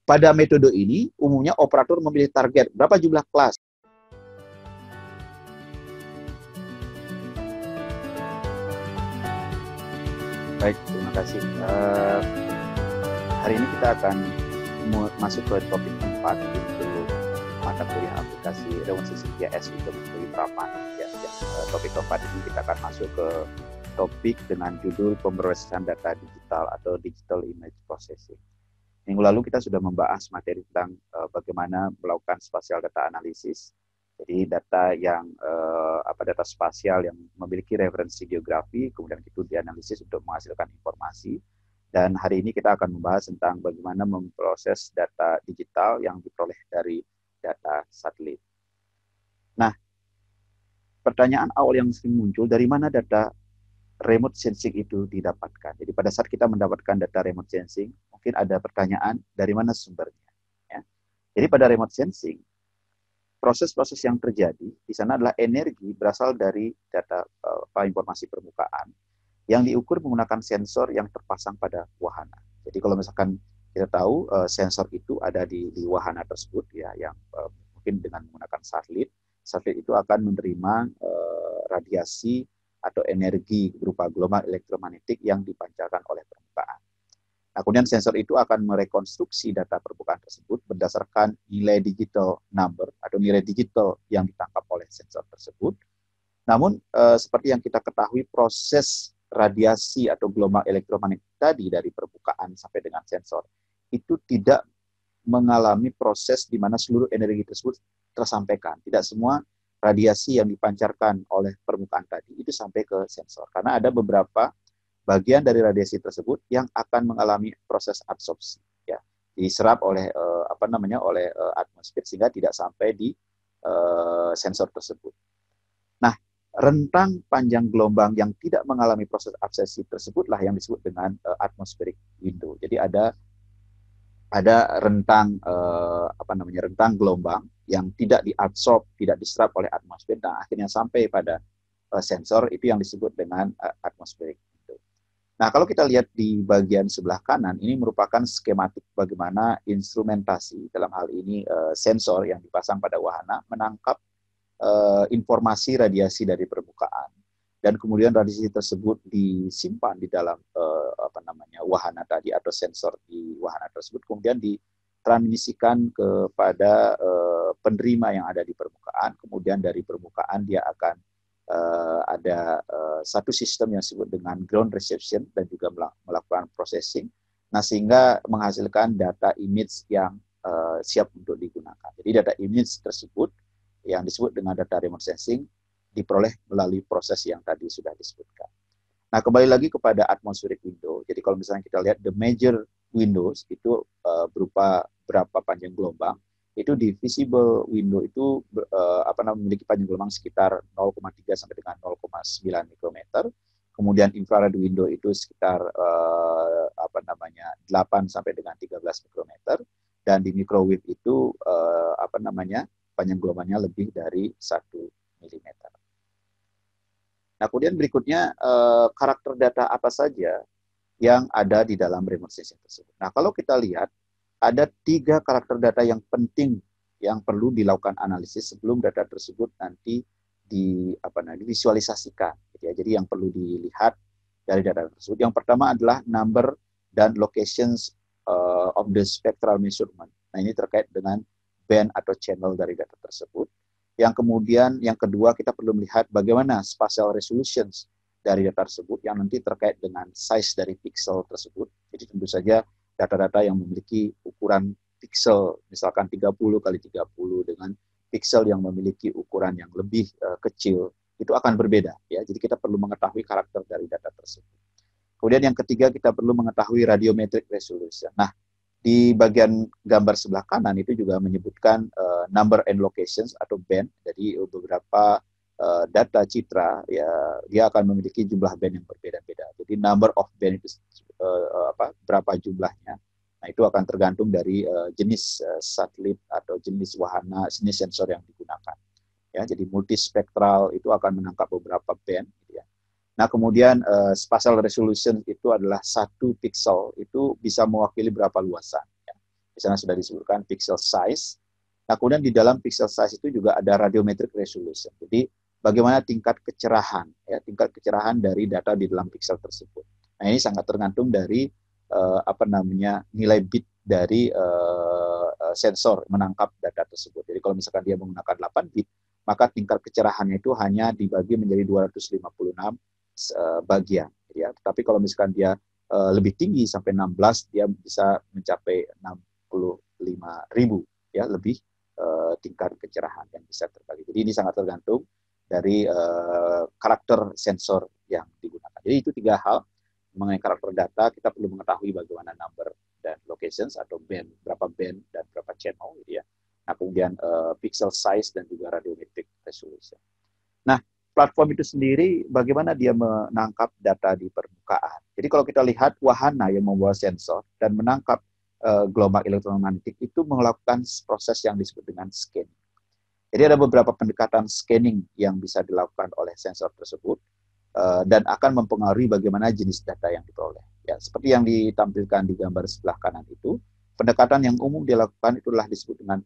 pada metode ini, umumnya operator memilih target berapa jumlah kelas. Baik, terima kasih. Hari ini kita akan masuk ke topik 4, yaitu mata kuliah aplikasi remote sensing GIS untuk metode terapan. Topik keempat ini kita akan masuk ke topik dengan judul pemrosesan data digital atau digital image processing. Minggu lalu kita sudah membahas materi tentang bagaimana melakukan spatial data analysis. Jadi data yang data spasial yang memiliki referensi geografi, kemudian itu dianalisis untuk menghasilkan informasi. Dan hari ini kita akan membahas tentang bagaimana memproses data digital yang diperoleh dari data satelit. Nah, pertanyaan awal yang sering muncul, dari mana data remote sensing itu didapatkan? Jadi pada saat kita mendapatkan data remote sensing, mungkin ada pertanyaan, dari mana sumbernya? Ya. Jadi pada remote sensing, proses-proses yang terjadi di sana adalah energi berasal dari data informasi permukaan yang diukur menggunakan sensor yang terpasang pada wahana. Jadi kalau misalkan kita tahu sensor itu ada di wahana tersebut, ya, yang mungkin dengan menggunakan satelit itu akan menerima radiasi atau energi berupa gelombang elektromagnetik yang dipancarkan oleh permukaan. Nah, kemudian sensor itu akan merekonstruksi data permukaan tersebut berdasarkan nilai digital number atau nilai digital yang ditangkap oleh sensor tersebut. Namun, seperti yang kita ketahui, proses radiasi atau gelombang elektromagnetik tadi dari permukaan sampai dengan sensor itu tidak mengalami proses di mana seluruh energi tersebut tersampaikan. Tidak semua radiasi yang dipancarkan oleh permukaan tadi itu sampai ke sensor. Karena ada beberapa bagian dari radiasi tersebut yang akan mengalami proses absorpsi, ya, diserap oleh atmosfer sehingga tidak sampai di sensor tersebut. Nah, rentang panjang gelombang yang tidak mengalami proses absorpsi tersebutlah yang disebut dengan atmospheric window. Jadi ada rentang rentang gelombang yang tidak diabsorb, tidak diserap oleh atmosfer, dan akhirnya sampai pada sensor, itu yang disebut dengan atmospheric. Nah, kalau kita lihat di bagian sebelah kanan, ini merupakan skematik bagaimana instrumentasi, dalam hal ini sensor yang dipasang pada wahana, menangkap informasi radiasi dari permukaan. Dan kemudian radiasi tersebut disimpan di dalam wahana tadi atau sensor di wahana tersebut, kemudian ditransmisikan kepada penerima yang ada di permukaan. Kemudian dari permukaan dia akan ada satu sistem yang disebut dengan ground reception dan juga melakukan processing, nah sehingga menghasilkan data image yang siap untuk digunakan. Jadi data image tersebut yang disebut dengan data remote sensing diperoleh melalui proses yang tadi sudah disebutkan. Nah, kembali lagi kepada atmospheric window. Jadi kalau misalnya kita lihat the major windows itu berupa berapa panjang gelombang. Itu di visible window itu memiliki panjang gelombang sekitar 0,3 sampai dengan 0,9 mikrometer. Kemudian infrared window itu sekitar 8 sampai dengan 13 mikrometer, dan di microwave itu panjang gelombangnya lebih dari 1 milimeter. Nah, kemudian berikutnya karakter data apa saja yang ada di dalam remote sensing tersebut. Nah, kalau kita lihat ada 3 karakter data yang penting yang perlu dilakukan analisis sebelum data tersebut nanti divisualisasikan. Jadi yang perlu dilihat dari data tersebut, yang pertama adalah number dan locations of the spectral measurement. Nah, ini terkait dengan band atau channel dari data tersebut. Yang kemudian, yang kedua, kita perlu melihat bagaimana spatial resolutions dari data tersebut yang nanti terkait dengan size dari pixel tersebut. Jadi tentu saja data-data yang memiliki ukuran pixel, misalkan 30 kali 30 dengan pixel yang memiliki ukuran yang lebih kecil, itu akan berbeda. Ya. Jadi kita perlu mengetahui karakter dari data tersebut. Kemudian yang ketiga, kita perlu mengetahui radiometric resolution. Nah, di bagian gambar sebelah kanan itu juga menyebutkan number and locations atau band. Jadi beberapa data citra, ya, dia akan memiliki jumlah band yang berbeda-beda. Jadi number of band itu berapa jumlahnya. Nah, itu akan tergantung dari jenis satelit atau jenis wahana, jenis sensor yang digunakan. Ya, jadi multispektral itu akan menangkap beberapa band. Gitu ya. Nah, kemudian spatial resolution itu adalah 1 pixel, itu bisa mewakili berapa luasan. Ya. Misalnya sudah disebutkan pixel size. Nah, kemudian di dalam pixel size itu juga ada radiometric resolution. Jadi bagaimana tingkat kecerahan, ya, tingkat kecerahan dari data di dalam pixel tersebut. Nah, ini sangat tergantung dari nilai bit dari sensor menangkap data tersebut. Jadi kalau misalkan dia menggunakan 8 bit, maka tingkat kecerahannya itu hanya dibagi menjadi 256 bagian. Ya. Tapi kalau misalkan dia lebih tinggi sampai 16, dia bisa mencapai 65.000, ya, lebih tingkat kecerahan yang bisa terbagi. Jadi ini sangat tergantung dari karakter sensor yang digunakan. Jadi itu 3 hal mengenai karakter data. Kita perlu mengetahui bagaimana number dan locations atau band, berapa band dan berapa channel, gitu ya. Nah, kemudian pixel size dan juga radiometric resolution. Nah, platform itu sendiri bagaimana dia menangkap data di permukaan. Jadi kalau kita lihat wahana yang membawa sensor dan menangkap gelombang elektromagnetik itu melakukan proses yang disebut dengan scanning. Jadi ada beberapa pendekatan scanning yang bisa dilakukan oleh sensor tersebut dan akan mempengaruhi bagaimana jenis data yang diperoleh. Ya, seperti yang ditampilkan di gambar sebelah kanan itu, pendekatan yang umum dilakukan itulah disebut dengan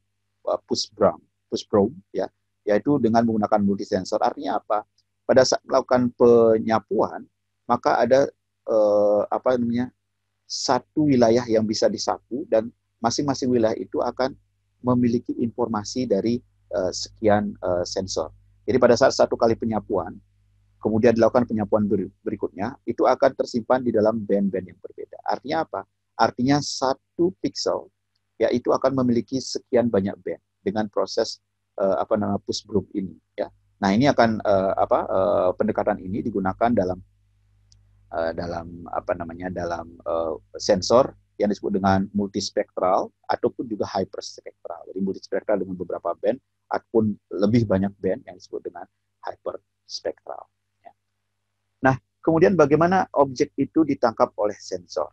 push probe, ya, yaitu dengan menggunakan multisensor. Artinya apa? Pada saat melakukan penyapuan, maka ada satu wilayah yang bisa disapu dan masing-masing wilayah itu akan memiliki informasi dari sekian sensor. Jadi pada saat satu kali penyapuan, kemudian dilakukan penyapuan berikutnya, itu akan tersimpan di dalam band-band yang berbeda. Artinya apa? Artinya satu pixel, ya, itu akan memiliki sekian banyak band dengan proses push probe ini. Ya. Nah, ini akan pendekatan ini digunakan dalam sensor yang disebut dengan multispektral ataupun juga hyperspektral. Jadi multispektral dengan beberapa band ataupun lebih banyak band yang disebut dengan hyperspektral. Nah, kemudian bagaimana objek itu ditangkap oleh sensor?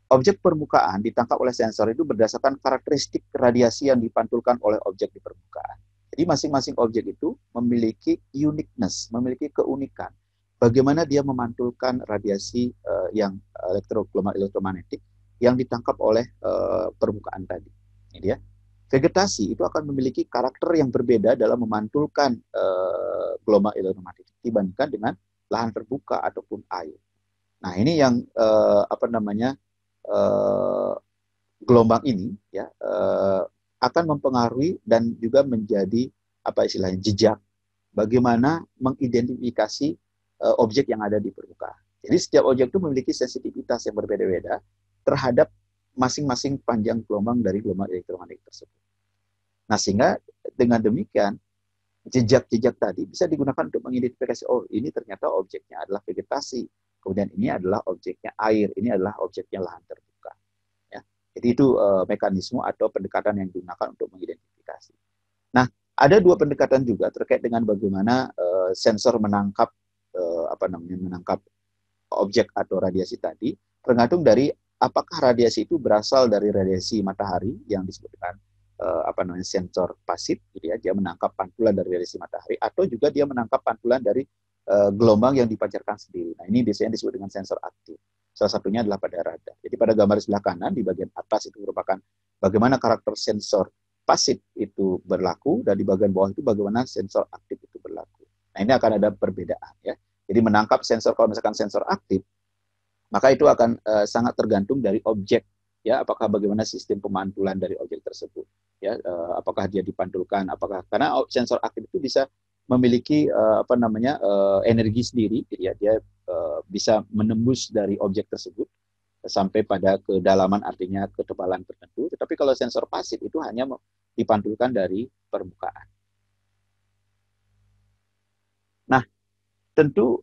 Objek permukaan ditangkap oleh sensor itu berdasarkan karakteristik radiasi yang dipantulkan oleh objek di permukaan. Jadi masing-masing objek itu memiliki uniqueness, memiliki keunikan. Bagaimana dia memantulkan radiasi gelombang elektromagnetik yang ditangkap oleh permukaan tadi. Ini dia. Vegetasi itu akan memiliki karakter yang berbeda dalam memantulkan gelombang elektromagnetik dibandingkan dengan lahan terbuka ataupun air. Nah, ini yang gelombang ini, ya, akan mempengaruhi dan juga menjadi jejak bagaimana mengidentifikasi objek yang ada di permukaan. Jadi setiap objek itu memiliki sensitivitas yang berbeda-beda terhadap masing-masing panjang gelombang dari gelombang elektromagnetik tersebut. Nah, sehingga dengan demikian jejak-jejak tadi bisa digunakan untuk mengidentifikasi, oh, ini ternyata objeknya adalah vegetasi, kemudian ini adalah objeknya air, ini adalah objeknya lahan terbuka. Ya. Jadi itu mekanisme atau pendekatan yang digunakan untuk mengidentifikasi. Nah, ada 2 pendekatan juga terkait dengan bagaimana sensor menangkap menangkap objek atau radiasi tadi, tergantung dari apakah radiasi itu berasal dari radiasi matahari yang disebut dengan sensor pasif, gitu ya, dia menangkap pantulan dari radiasi matahari, atau juga dia menangkap pantulan dari gelombang yang dipancarkan sendiri. Nah, ini biasanya disebut dengan sensor aktif. Salah satunya adalah pada radar. Jadi pada gambar sebelah kanan di bagian atas itu merupakan bagaimana karakter sensor pasif itu berlaku, dan di bagian bawah itu bagaimana sensor aktif itu berlaku. Nah, ini akan ada perbedaan, ya. Jadi menangkap sensor, kalau misalkan sensor aktif, maka itu akan sangat tergantung dari objek, ya, apakah bagaimana sistem pemantulan dari objek tersebut, ya, apakah dia dipantulkan, apakah, karena sensor aktif itu bisa memiliki energi sendiri, ya, dia bisa menembus dari objek tersebut sampai pada kedalaman, artinya ketebalan tertentu. Tetapi kalau sensor pasif itu hanya dipantulkan dari permukaan. Nah, tentu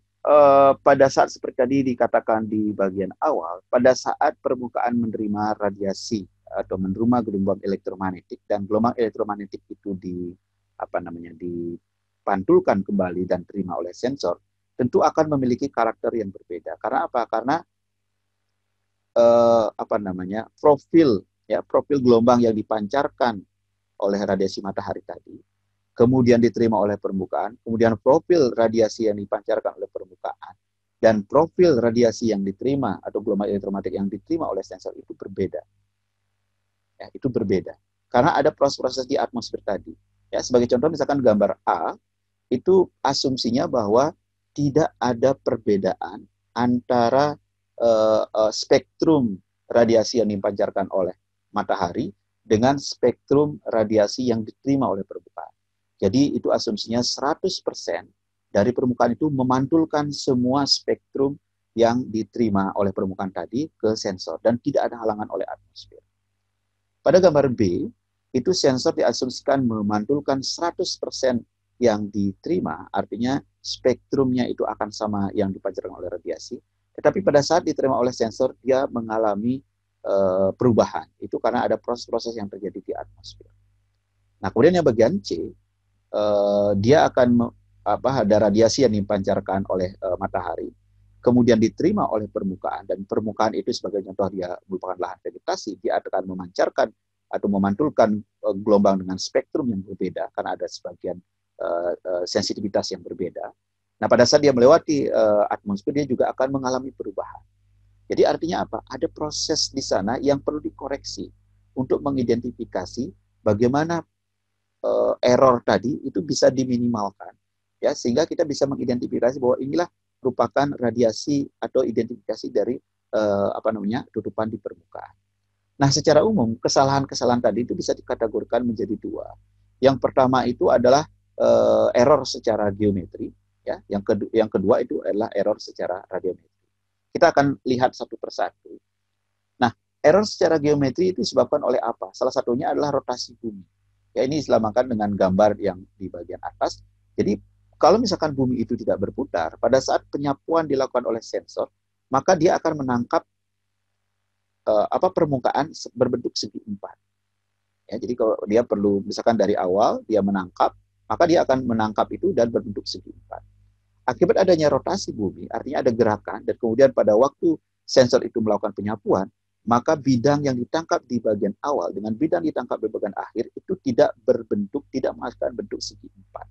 pada saat seperti tadi dikatakan di bagian awal, pada saat permukaan menerima radiasi atau menerima gelombang elektromagnetik, dan gelombang elektromagnetik itu dipantulkan kembali dan terima oleh sensor, tentu akan memiliki karakter yang berbeda. Karena apa? Karena profil gelombang yang dipancarkan oleh radiasi matahari tadi, kemudian diterima oleh permukaan, kemudian profil radiasi yang dipancarkan oleh permukaan, dan profil radiasi yang diterima atau gelombang elektromagnetik yang diterima oleh sensor itu berbeda. Ya, itu berbeda. Karena ada proses-proses di atmosfer tadi. Ya, sebagai contoh misalkan gambar A, itu asumsinya bahwa tidak ada perbedaan antara spektrum radiasi yang dipancarkan oleh matahari dengan spektrum radiasi yang diterima oleh permukaan. Jadi itu asumsinya 100% dari permukaan itu memantulkan semua spektrum yang diterima oleh permukaan tadi ke sensor dan tidak ada halangan oleh atmosfer. Pada gambar B, itu sensor diasumsikan memantulkan 100% yang diterima, artinya spektrumnya itu akan sama yang dipancarkan oleh radiasi. Tetapi pada saat diterima oleh sensor, dia mengalami perubahan. Itu karena ada proses-proses yang terjadi di atmosfer. Nah, kemudian yang bagian C, dia akan ada radiasi yang dipancarkan oleh matahari, kemudian diterima oleh permukaan, dan permukaan itu sebagai contoh dia merupakan lahan vegetasi, dia akan memancarkan atau memantulkan gelombang dengan spektrum yang berbeda, karena ada sebagian sensitivitas yang berbeda. Nah, pada saat dia melewati atmosfer, dia juga akan mengalami perubahan. Jadi artinya apa? Ada proses di sana yang perlu dikoreksi untuk mengidentifikasi bagaimana error tadi itu bisa diminimalkan, ya, sehingga kita bisa mengidentifikasi bahwa inilah merupakan radiasi atau identifikasi dari tutupan di permukaan. Nah, secara umum kesalahan-kesalahan tadi itu bisa dikategorikan menjadi dua. Yang pertama itu adalah error secara geometri, ya. Yang kedua itu adalah error secara radiometri. Kita akan lihat satu persatu. Nah, error secara geometri itu disebabkan oleh apa? Salah satunya adalah rotasi bumi. Ya, ini disamakan dengan gambar yang di bagian atas. Jadi, kalau misalkan bumi itu tidak berputar, pada saat penyapuan dilakukan oleh sensor, maka dia akan menangkap permukaan berbentuk segi empat. Ya, jadi kalau dia perlu, misalkan dari awal dia menangkap, maka dia akan menangkap itu dan berbentuk segi empat. Akibat adanya rotasi bumi, artinya ada gerakan, dan kemudian pada waktu sensor itu melakukan penyapuan, maka bidang yang ditangkap di bagian awal dengan bidang ditangkap di bagian akhir itu tidak berbentuk, tidak menghasilkan bentuk segi empat.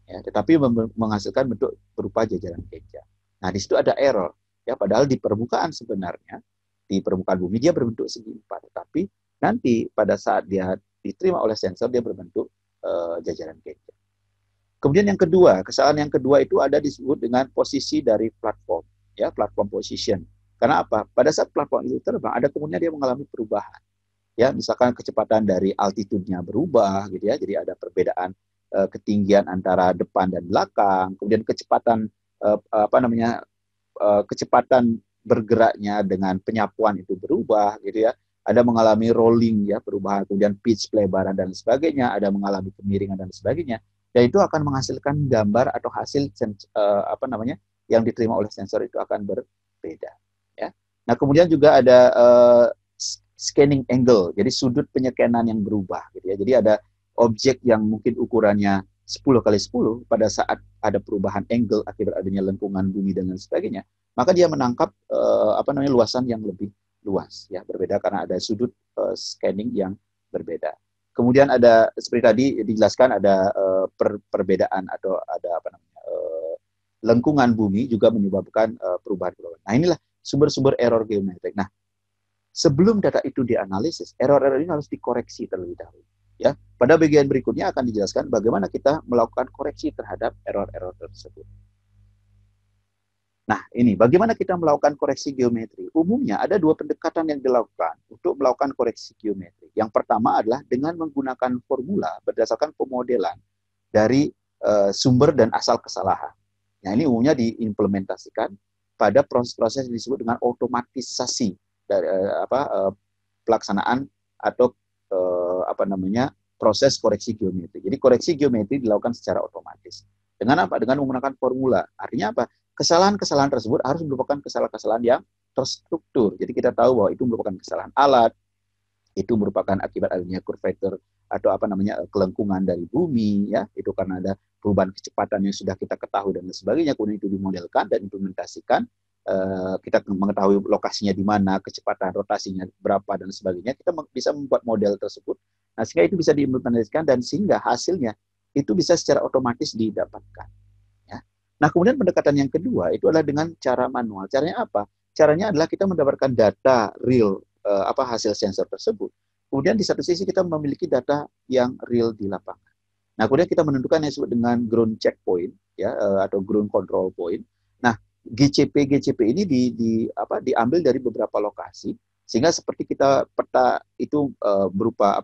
Ya, tetapi menghasilkan bentuk berupa jajaran keja. Nah, di situ ada error. Ya, padahal di permukaan sebenarnya, di permukaan bumi dia berbentuk segi empat, tetapi nanti pada saat dia diterima oleh sensor, dia berbentuk jajaran keja. Kemudian yang kedua, kesalahan yang kedua itu ada disebut dengan posisi dari platform, ya, platform position. Karena apa? Pada saat platform itu terbang, ada kemudian dia mengalami perubahan. Ya, misalkan kecepatan dari altitude-nya berubah, gitu ya. Jadi ada perbedaan ketinggian antara depan dan belakang. Kemudian kecepatan kecepatan bergeraknya dengan penyapuan itu berubah, gitu ya. Ada mengalami rolling, ya, perubahan. Kemudian pitch, pelebaran dan sebagainya. Ada mengalami kemiringan dan sebagainya. Dan itu akan menghasilkan gambar atau hasil yang diterima oleh sensor itu akan berbeda. Ya. Nah, kemudian juga ada scanning angle, jadi sudut penyekenan yang berubah, gitu ya. Jadi ada objek yang mungkin ukurannya 10 kali 10 pada saat ada perubahan angle akibat adanya lengkungan bumi dan sebagainya, maka dia menangkap luasan yang lebih luas, ya, berbeda karena ada sudut scanning yang berbeda. Kemudian ada seperti tadi dijelaskan ada perbedaan atau ada lengkungan bumi juga menyebabkan perubahan-perubahan. Nah, inilah sumber-sumber error geometrik. Nah, sebelum data itu dianalisis, error-error ini harus dikoreksi terlebih dahulu. Ya, pada bagian berikutnya akan dijelaskan bagaimana kita melakukan koreksi terhadap error-error tersebut. Nah, ini bagaimana kita melakukan koreksi geometri. Umumnya ada dua pendekatan yang dilakukan untuk melakukan koreksi geometri. Yang pertama adalah dengan menggunakan formula berdasarkan pemodelan dari sumber dan asal kesalahan. Nah, ini umumnya diimplementasikan pada proses-proses yang disebut dengan otomatisasi dari pelaksanaan atau proses koreksi geometri. Jadi koreksi geometri dilakukan secara otomatis. Dengan apa? Dengan menggunakan formula. Artinya apa? Kesalahan-kesalahan tersebut harus merupakan kesalahan-kesalahan yang terstruktur. Jadi kita tahu bahwa itu merupakan kesalahan alat, itu merupakan akibat adanya curvature atau kelengkungan dari bumi, ya, itu karena ada perubahan kecepatan yang sudah kita ketahui dan sebagainya, kemudian itu dimodelkan dan implementasikan. Kita mengetahui lokasinya di mana, kecepatan rotasinya berapa dan sebagainya, kita bisa membuat model tersebut. Nah, sehingga itu bisa diimplementasikan dan sehingga hasilnya itu bisa secara otomatis didapatkan. Nah, kemudian pendekatan yang kedua itu adalah dengan cara manual. Caranya apa? Caranya adalah kita mendapatkan data real hasil sensor tersebut. kemudian di satu sisi kita memiliki data yang real di lapangan. Nah, kemudian kita menentukan yang disebut dengan ground checkpoint, ya, atau ground control point. Nah, GCP ini diambil dari beberapa lokasi, sehingga seperti kita peta itu berupa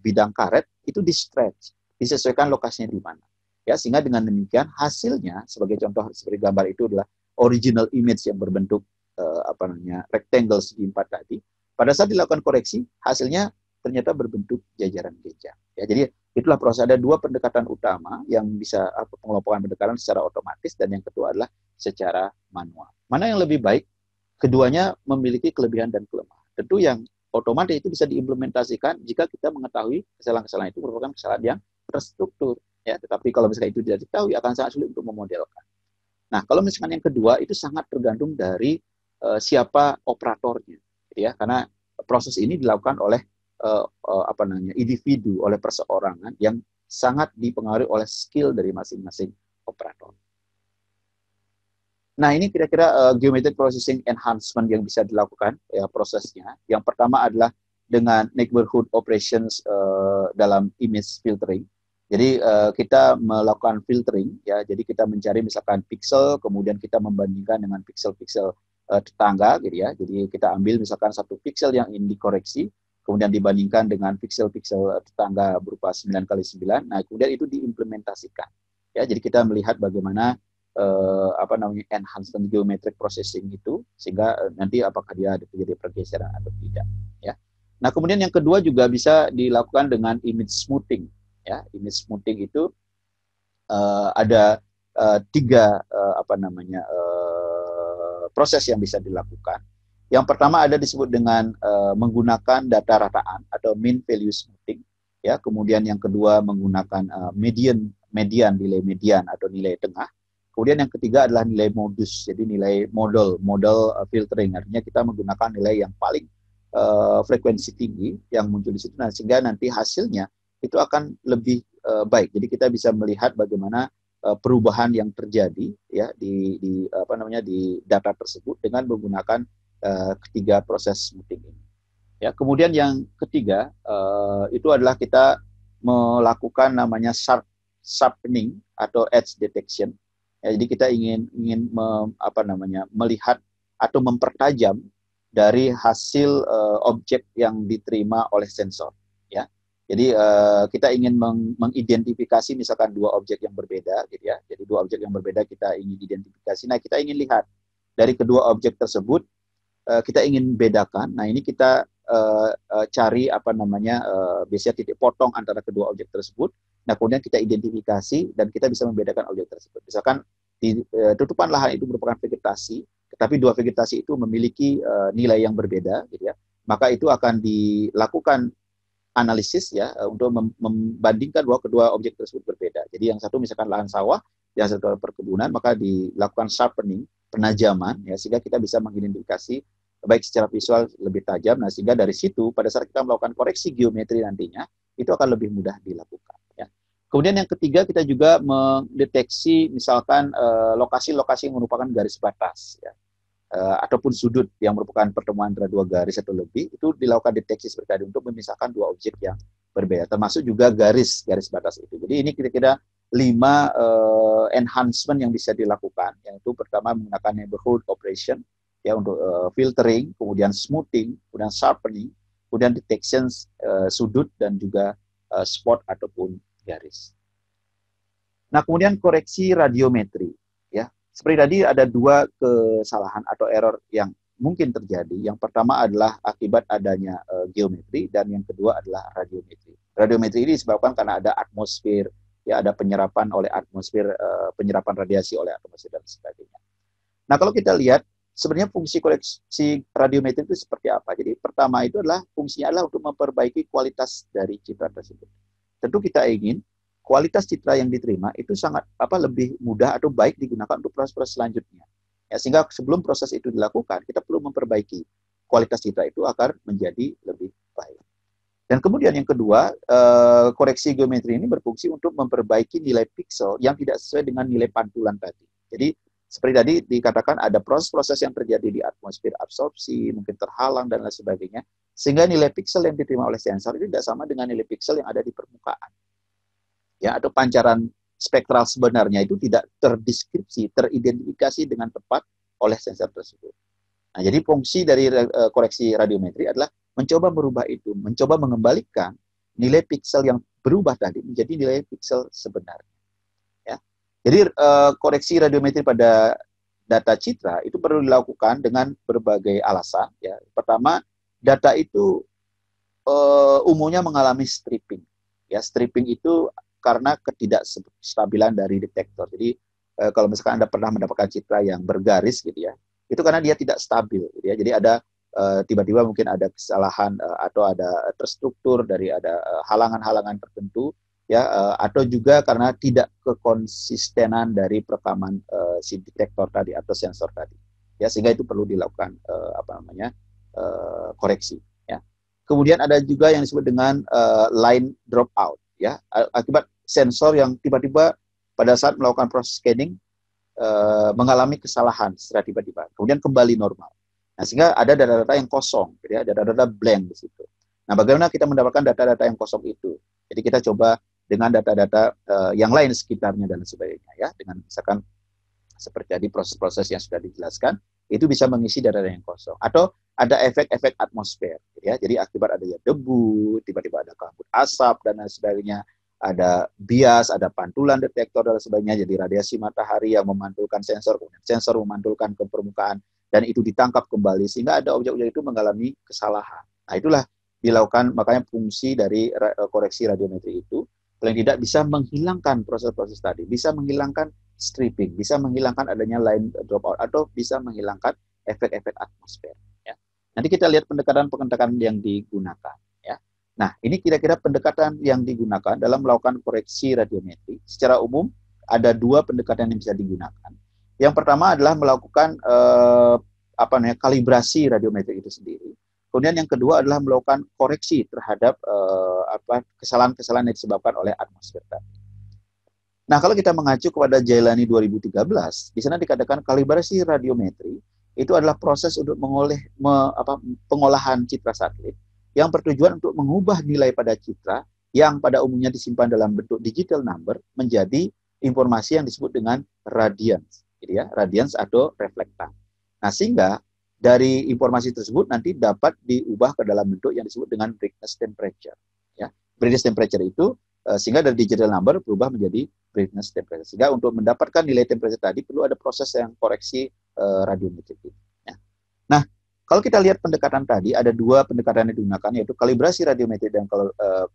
bidang karet itu di stretch, disesuaikan lokasinya di mana. Ya, sehingga dengan demikian hasilnya sebagai contoh seperti gambar itu adalah original image yang berbentuk rectangle segi 4 tadi. Pada saat dilakukan koreksi, hasilnya ternyata berbentuk jajaran geja. Ya, jadi itulah proses. Ada dua pendekatan utama yang bisa pengelompokan pendekatan secara otomatis, dan yang kedua adalah secara manual. Mana yang lebih baik? Keduanya memiliki kelebihan dan kelemahan. Tentu yang otomatis itu bisa diimplementasikan jika kita mengetahui kesalahan-kesalahan itu merupakan kesalahan yang terstruktur. Ya, tetapi kalau misalnya itu tidak diketahui, akan sangat sulit untuk memodelkan. Nah, kalau misalkan yang kedua itu sangat tergantung dari siapa operatornya, ya, karena proses ini dilakukan oleh individu, oleh perseorangan yang sangat dipengaruhi oleh skill dari masing-masing operator. Nah, ini kira-kira geometric processing enhancement yang bisa dilakukan ya prosesnya. Yang pertama adalah dengan neighborhood operations dalam image filtering. Jadi kita melakukan filtering, ya. Jadi kita mencari misalkan pixel, kemudian kita membandingkan dengan pixel-pixel tetangga, gitu ya. Jadi kita ambil misalkan satu pixel yang ingin dikoreksi, kemudian dibandingkan dengan pixel-pixel tetangga berupa 9x9. Nah, kemudian itu diimplementasikan. Ya, jadi kita melihat bagaimana enhancement geometric processing itu, sehingga nanti apakah dia terjadi pergeseran atau tidak. Ya. Nah, kemudian yang kedua juga bisa dilakukan dengan image smoothing. Ya, image smoothing itu ada tiga proses yang bisa dilakukan. Yang pertama ada disebut dengan menggunakan data rataan atau mean value smoothing. Ya, kemudian yang kedua menggunakan nilai median atau nilai tengah. Kemudian yang ketiga adalah nilai modus, jadi nilai model filtering. Artinya kita menggunakan nilai yang paling frekuensi tinggi yang muncul di situ, sehingga nanti hasilnya itu akan lebih baik. Jadi kita bisa melihat bagaimana perubahan yang terjadi ya di data tersebut dengan menggunakan ketiga proses smoothing ini. Ya, kemudian yang ketiga itu adalah kita melakukan namanya sharpening atau edge detection. Ya, jadi kita ingin melihat atau mempertajam dari hasil objek yang diterima oleh sensor. Ya, jadi kita ingin mengidentifikasi misalkan dua objek yang berbeda, gitu ya. Jadi dua objek yang berbeda kita ingin identifikasi. Nah, kita ingin lihat dari kedua objek tersebut kita ingin bedakan. Nah, ini kita cari biasanya titik potong antara kedua objek tersebut. Nah, kemudian kita identifikasi dan kita bisa membedakan objek tersebut. Misalkan tutupan lahan itu merupakan vegetasi, tetapi dua vegetasi itu memiliki nilai yang berbeda, gitu ya. Maka itu akan dilakukan analisis ya untuk membandingkan bahwa kedua objek tersebut berbeda. Jadi yang satu misalkan lahan sawah, yang satu perkebunan, maka dilakukan sharpening, penajaman ya, sehingga kita bisa mengidentifikasi baik secara visual lebih tajam. Nah, sehingga dari situ pada saat kita melakukan koreksi geometri nantinya itu akan lebih mudah dilakukan ya. Kemudian yang ketiga kita juga mendeteksi misalkan lokasi-lokasi yang merupakan garis batas ya. Ataupun sudut yang merupakan pertemuan antara dua garis atau lebih, itu dilakukan deteksi seperti tadi untuk memisahkan dua objek yang berbeda, termasuk juga garis batas itu. Jadi ini kira-kira 5 enhancement yang bisa dilakukan, yaitu pertama menggunakan neighborhood operation ya untuk filtering, kemudian smoothing, kemudian sharpening, kemudian detection sudut dan juga spot ataupun garis. Nah, kemudian koreksi radiometri ya. Seperti tadi ada dua kesalahan atau error yang mungkin terjadi. Yang pertama adalah akibat adanya geometri, dan yang kedua adalah radiometri. Radiometri ini disebabkan karena ada atmosfer, ya ada penyerapan oleh atmosfer, penyerapan radiasi oleh atmosfer dan sebagainya. Nah, kalau kita lihat sebenarnya fungsi koreksi radiometri itu seperti apa? Jadi pertama itu adalah fungsinya adalah untuk memperbaiki kualitas dari citra tersebut. Tentu kita ingin kualitas citra yang diterima itu sangat lebih mudah atau baik digunakan untuk proses-proses selanjutnya. Ya, sehingga sebelum proses itu dilakukan, kita perlu memperbaiki kualitas citra itu agar menjadi lebih baik. Dan kemudian yang kedua, koreksi geometri ini berfungsi untuk memperbaiki nilai piksel yang tidak sesuai dengan nilai pantulan tadi. Jadi seperti tadi dikatakan ada proses-proses yang terjadi di atmosfer absorpsi, mungkin terhalang dan lain sebagainya. sehingga nilai piksel yang diterima oleh sensor itu tidak sama dengan nilai piksel yang ada di permukaan. Ya, atau pancaran spektral sebenarnya itu tidak terdeskripsi, teridentifikasi dengan tepat oleh sensor tersebut. Nah, jadi fungsi dari koreksi radiometri adalah mencoba merubah itu, mencoba mengembalikan nilai piksel yang berubah tadi menjadi nilai piksel sebenarnya. Ya. Jadi koreksi radiometri pada data citra itu perlu dilakukan dengan berbagai alasan. Ya. Pertama, data itu umumnya mengalami stripping. Ya, stripping itu karena ketidakstabilan dari detektor. Jadi kalau misalkan Anda pernah mendapatkan citra yang bergaris gitu ya, itu karena dia tidak stabil gitu ya. Jadi ada tiba-tiba mungkin ada kesalahan atau ada terstruktur dari ada halangan-halangan tertentu ya, atau juga karena tidak kekonsistenan dari perekaman si detektor tadi atau sensor tadi. Ya, sehingga itu perlu dilakukan koreksi ya. Kemudian ada juga yang disebut dengan line dropout ya, akibat sensor yang tiba-tiba pada saat melakukan proses scanning mengalami kesalahan secara tiba-tiba, kemudian kembali normal. Nah, sehingga ada data-data yang kosong, ya, ada data-data blank di situ. Nah, bagaimana kita mendapatkan data-data yang kosong itu? Jadi kita coba dengan data-data yang lain sekitarnya dan sebagainya, ya, dengan misalkan seperti tadi proses-proses yang sudah dijelaskan, itu bisa mengisi data yang kosong. Atau ada efek-efek atmosfer, ya. Jadi akibat adanya debu, tiba-tiba ada kabut asap dan lain sebagainya, ada bias, ada pantulan detektor dan sebagainya, jadi radiasi matahari yang memantulkan sensor, kemudian sensor memantulkan ke permukaan, dan itu ditangkap kembali, sehingga ada objek-objek itu mengalami kesalahan. Nah, itulah dilakukan, makanya fungsi dari koreksi radiometri itu, paling tidak bisa menghilangkan proses-proses tadi, bisa menghilangkan stripping, bisa menghilangkan adanya line dropout, atau bisa menghilangkan efek-efek atmosfer. Ya. Nanti kita lihat pendekatan-pendekatan yang digunakan. Ya. Nah, ini kira-kira pendekatan yang digunakan dalam melakukan koreksi radiometri. Secara umum, ada dua pendekatan yang bisa digunakan. Yang pertama adalah melakukan kalibrasi radiometri itu sendiri. Kemudian yang kedua adalah melakukan koreksi terhadap kesalahan-kesalahan yang disebabkan oleh atmosfer tadi. Nah, kalau kita mengacu kepada Jailani 2013, di sana dikatakan kalibrasi radiometri itu adalah proses untuk pengolahan citra satelit yang bertujuan untuk mengubah nilai pada citra yang pada umumnya disimpan dalam bentuk digital number menjadi informasi yang disebut dengan radiance, gitu ya, radiance atau reflektan. Nah, sehingga dari informasi tersebut nanti dapat diubah ke dalam bentuk yang disebut dengan brightness temperature. Ya, brightness temperature itu sehingga dari digital number berubah menjadi brightness temperature. Sehingga untuk mendapatkan nilai temperature tadi perlu ada proses yang koreksi radiometrik. Ya. Nah, kalau kita lihat pendekatan tadi, ada dua pendekatan yang digunakan, yaitu kalibrasi radiometrik dan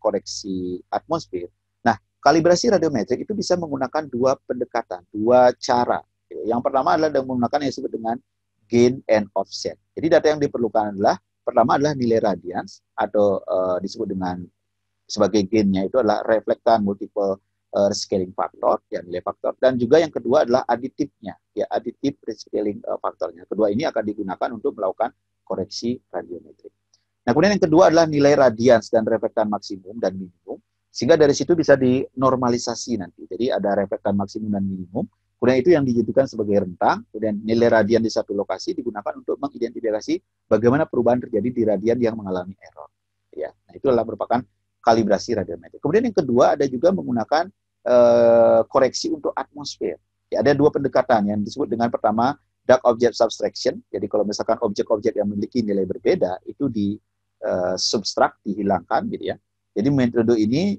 koreksi atmosfer. Nah, kalibrasi radiometrik itu bisa menggunakan dua pendekatan, dua cara. Yang pertama adalah menggunakan yang disebut dengan gain and offset. Jadi data yang diperlukan adalah, pertama adalah nilai radians, atau disebut dengan sebagai gain-nya itu adalah reflektan multiple rescaling factor, ya, nilai faktor, dan juga yang kedua adalah aditifnya, ya, aditif rescaling faktornya. Kedua ini akan digunakan untuk melakukan koreksi radiometrik. Nah, kemudian yang kedua adalah nilai radians dan reflektan maksimum dan minimum, sehingga dari situ bisa dinormalisasi nanti. Jadi ada reflektan maksimum dan minimum, kemudian itu yang dijadikan sebagai rentang, kemudian nilai radian di satu lokasi digunakan untuk mengidentifikasi bagaimana perubahan terjadi di radian yang mengalami error. Ya, nah, itu adalah merupakan kalibrasi radiometrik. Kemudian yang kedua ada juga menggunakan koreksi untuk atmosfer. Ya, ada dua pendekatan yang disebut dengan pertama dark object subtraction. Jadi kalau misalkan objek-objek yang memiliki nilai berbeda itu di subtract, dihilangkan gitu ya. Jadi metode ini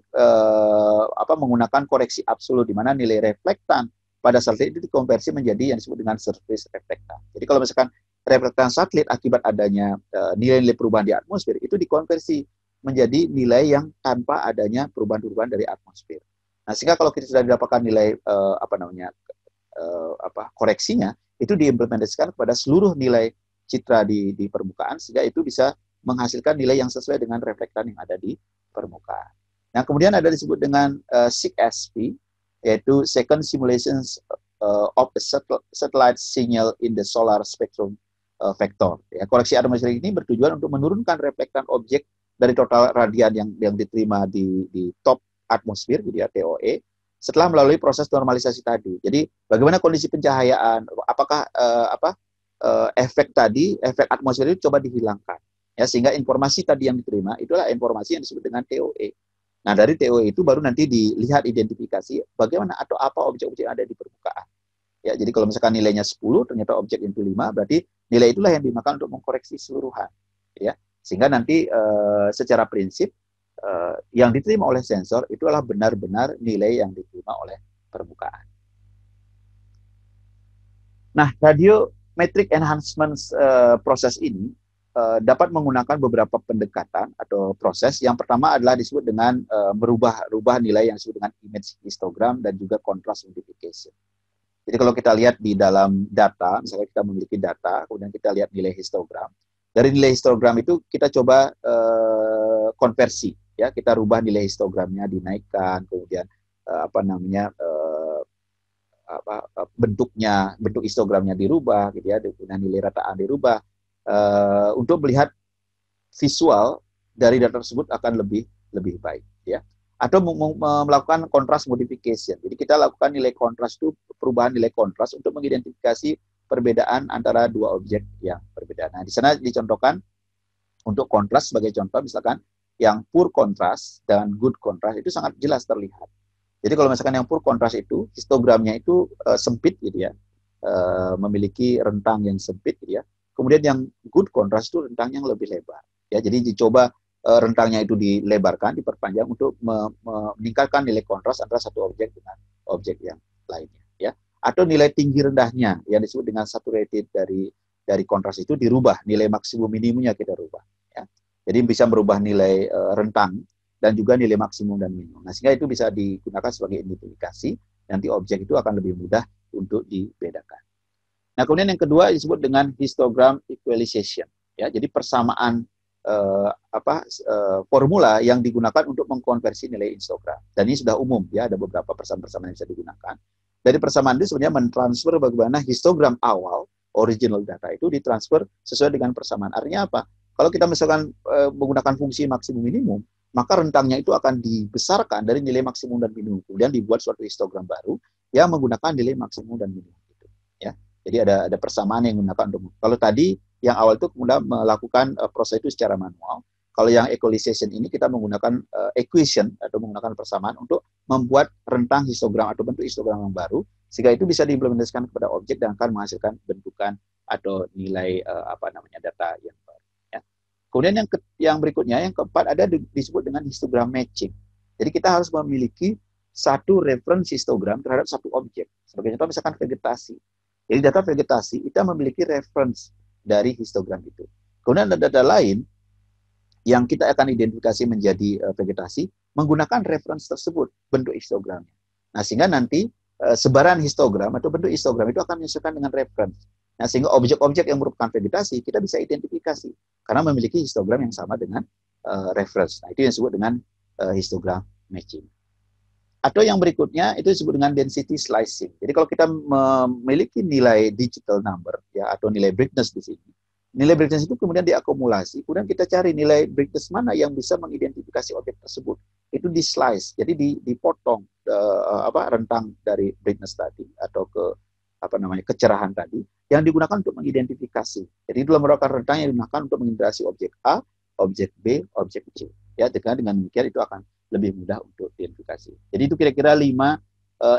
menggunakan koreksi absolut di mana nilai reflektan pada satelit itu dikonversi menjadi yang disebut dengan surface reflektan. Jadi kalau misalkan reflektan satelit akibat adanya nilai-nilai perubahan di atmosfer itu dikonversi menjadi nilai yang tanpa adanya perubahan-perubahan dari atmosfer. Nah, sehingga kalau kita sudah didapatkan nilai koreksinya, itu diimplementasikan kepada seluruh nilai citra di permukaan, sehingga itu bisa menghasilkan nilai yang sesuai dengan reflektan yang ada di permukaan. Nah, kemudian ada disebut dengan SIG-SP, yaitu Second Simulations of a Satellite Signal in the Solar Spectrum Vector. Ya, koreksi atmosfer ini bertujuan untuk menurunkan reflektan objek dari total radian yang diterima di top atmosfer, gitu ya, TOE, setelah melalui proses normalisasi tadi. Jadi bagaimana kondisi pencahayaan, apakah efek tadi, efek atmosfer itu coba dihilangkan. Ya, sehingga informasi tadi yang diterima itulah informasi yang disebut dengan TOE. Nah, dari TOE itu baru nanti dilihat identifikasi bagaimana atau apa objek-objek yang ada di permukaan. Ya, jadi kalau misalkan nilainya 10, ternyata objek itu 5, berarti nilai itulah yang digunakan untuk mengkoreksi seluruhan. Ya, sehingga nanti secara prinsip yang diterima oleh sensor itu adalah benar-benar nilai yang diterima oleh permukaan. Nah, radiometric enhancement proses ini dapat menggunakan beberapa pendekatan atau proses. Yang pertama adalah disebut dengan merubah nilai yang disebut dengan image histogram dan juga contrast modification. Jadi kalau kita lihat di dalam data, misalnya kita memiliki data, kemudian kita lihat nilai histogram. Dari nilai histogram itu kita coba konversi, ya, kita rubah nilai histogramnya, dinaikkan, kemudian bentuk histogramnya dirubah, gitu ya, kemudian nilai rataan dirubah, untuk melihat visual dari data tersebut akan lebih baik, ya. Atau melakukan contrast modification. Jadi kita lakukan nilai kontras itu, perubahan nilai kontras untuk mengidentifikasi perbedaan antara dua objek yang berbeda. Nah, di sana dicontohkan untuk kontras sebagai contoh, misalkan yang poor kontras dan good kontras itu sangat jelas terlihat. Jadi kalau misalkan yang poor kontras itu histogramnya itu sempit, gitu ya, memiliki rentang yang sempit, gitu ya. Kemudian yang good kontras itu rentang yang lebih lebar. Ya, jadi dicoba rentangnya itu dilebarkan, diperpanjang untuk meningkatkan nilai kontras antara satu objek dengan objek yang lainnya, ya. Atau nilai tinggi rendahnya yang disebut dengan saturated dari kontras itu dirubah, nilai maksimum minimumnya kita rubah, ya. Jadi bisa merubah nilai rentang dan juga nilai maksimum dan minimum. Nah, sehingga itu bisa digunakan sebagai identifikasi, nanti objek itu akan lebih mudah untuk dibedakan. Nah, kemudian yang kedua disebut dengan histogram equalization, ya. Jadi persamaan formula yang digunakan untuk mengkonversi nilai histogram. Dan ini sudah umum, ya, ada beberapa persamaan yang bisa digunakan. Dari persamaan itu sebenarnya mentransfer bagaimana histogram awal, original data itu ditransfer sesuai dengan persamaan. Artinya apa? Kalau kita misalkan menggunakan fungsi maksimum minimum, maka rentangnya itu akan dibesarkan dari nilai maksimum dan minimum. Kemudian dibuat suatu histogram baru yang menggunakan nilai maksimum dan minimum. Gitu, ya. Jadi ada persamaan yang digunakan untuk. Kalau tadi yang awal itu kemudian melakukan proses itu secara manual. Kalau yang equalization ini kita menggunakan equation atau menggunakan persamaan untuk membuat rentang histogram atau bentuk histogram yang baru, sehingga itu bisa diimplementasikan kepada objek dan akan menghasilkan bentukan atau nilai data yang baru. Ya. Kemudian yang berikutnya, yang keempat, ada disebut dengan histogram matching. Jadi kita harus memiliki satu reference histogram terhadap satu objek. Sebagai contoh misalkan vegetasi. Jadi data vegetasi kita memiliki reference dari histogram itu. Kemudian ada data lain yang kita akan identifikasi menjadi vegetasi menggunakan reference tersebut, bentuk histogramnya. Nah, sehingga nanti sebaran histogram atau bentuk histogram itu akan menyesuaikan dengan reference. Nah, sehingga objek-objek yang merupakan vegetasi kita bisa identifikasi karena memiliki histogram yang sama dengan reference. Nah, itu yang disebut dengan histogram matching. Atau yang berikutnya itu disebut dengan density slicing. Jadi kalau kita memiliki nilai digital number, ya, atau nilai brightness di sini, nilai brightness itu kemudian diakumulasi, kemudian kita cari nilai brightness mana yang bisa mengidentifikasi objek tersebut. Itu di slice, jadi dipotong rentang dari brightness tadi atau kecerahan tadi yang digunakan untuk mengidentifikasi. Jadi itu merupakan rentang yang digunakan untuk mengidentifikasi objek A, objek B, objek C. Ya, dengan demikian itu akan lebih mudah untuk identifikasi. Jadi itu kira-kira 5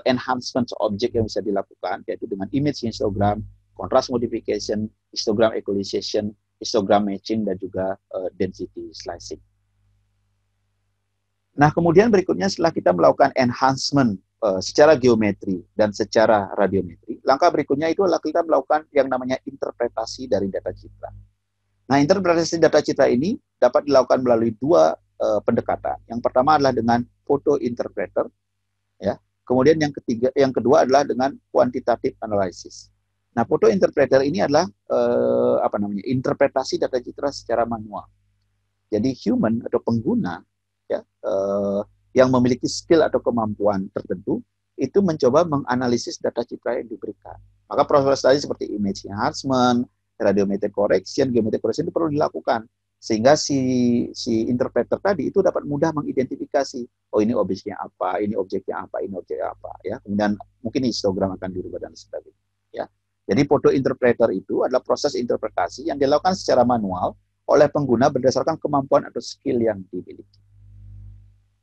enhancement objek yang bisa dilakukan, yaitu dengan image histogram, contrast modification, histogram equalization, histogram matching, dan juga density slicing. Nah, kemudian berikutnya setelah kita melakukan enhancement secara geometri dan secara radiometri, langkah berikutnya itu adalah kita melakukan yang namanya interpretasi dari data citra. Nah, interpretasi data citra ini dapat dilakukan melalui dua pendekatan. Yang pertama adalah dengan photo interpreter, ya. Kemudian yang kedua adalah dengan quantitative analysis. Nah, photo interpreter ini adalah interpretasi data citra secara manual. Jadi human atau pengguna, ya, yang memiliki skill atau kemampuan tertentu itu mencoba menganalisis data citra yang diberikan. Maka proses tadi seperti image enhancement, radiometric correction, geometric correction itu perlu dilakukan. Sehingga si interpreter tadi itu dapat mudah mengidentifikasi, oh ini objeknya apa, ini objeknya apa, ini objeknya apa, ya. Kemudian mungkin histogram akan dirubah dan sebagainya, ya. Jadi photo interpreter itu adalah proses interpretasi yang dilakukan secara manual oleh pengguna berdasarkan kemampuan atau skill yang dimiliki.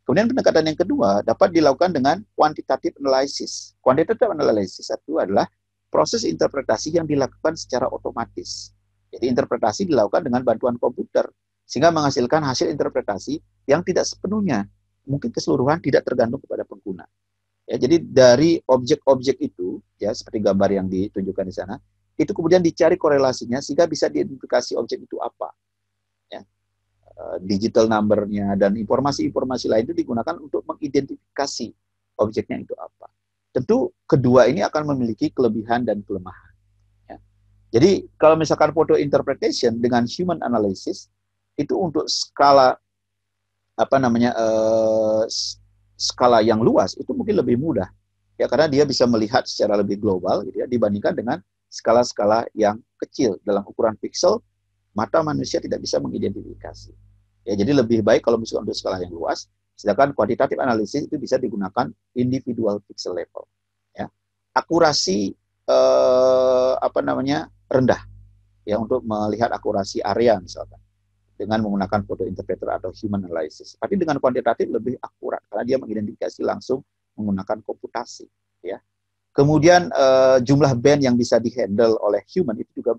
Kemudian pendekatan yang kedua dapat dilakukan dengan quantitative analysis. Quantitative analysis itu adalah proses interpretasi yang dilakukan secara otomatis. Jadi interpretasi dilakukan dengan bantuan komputer, sehingga menghasilkan hasil interpretasi yang tidak sepenuhnya, mungkin keseluruhan tidak tergantung kepada pengguna. Ya, jadi dari objek-objek itu, ya seperti gambar yang ditunjukkan di sana, itu kemudian dicari korelasinya sehingga bisa diidentifikasi objek itu apa. Ya. Digital number-nya dan informasi-informasi lain itu digunakan untuk mengidentifikasi objeknya itu apa. Tentu kedua ini akan memiliki kelebihan dan kelemahan. Ya. Jadi kalau misalkan photo interpretation dengan human analysis itu untuk skala skala yang luas itu mungkin lebih mudah ya, karena dia bisa melihat secara lebih global gitu ya, dibandingkan dengan skala-skala yang kecil dalam ukuran pixel, mata manusia tidak bisa mengidentifikasi. Ya, jadi lebih baik kalau misalkan untuk skala yang luas, sedangkan kuantitatif analisis itu bisa digunakan individual pixel level. Ya. Akurasi rendah ya untuk melihat akurasi area misalkan dengan menggunakan photo interpreter atau human analysis. Tapi dengan kuantitatif lebih akurat karena dia mengidentifikasi langsung menggunakan komputasi. Ya. Kemudian jumlah band yang bisa dihandle oleh human itu juga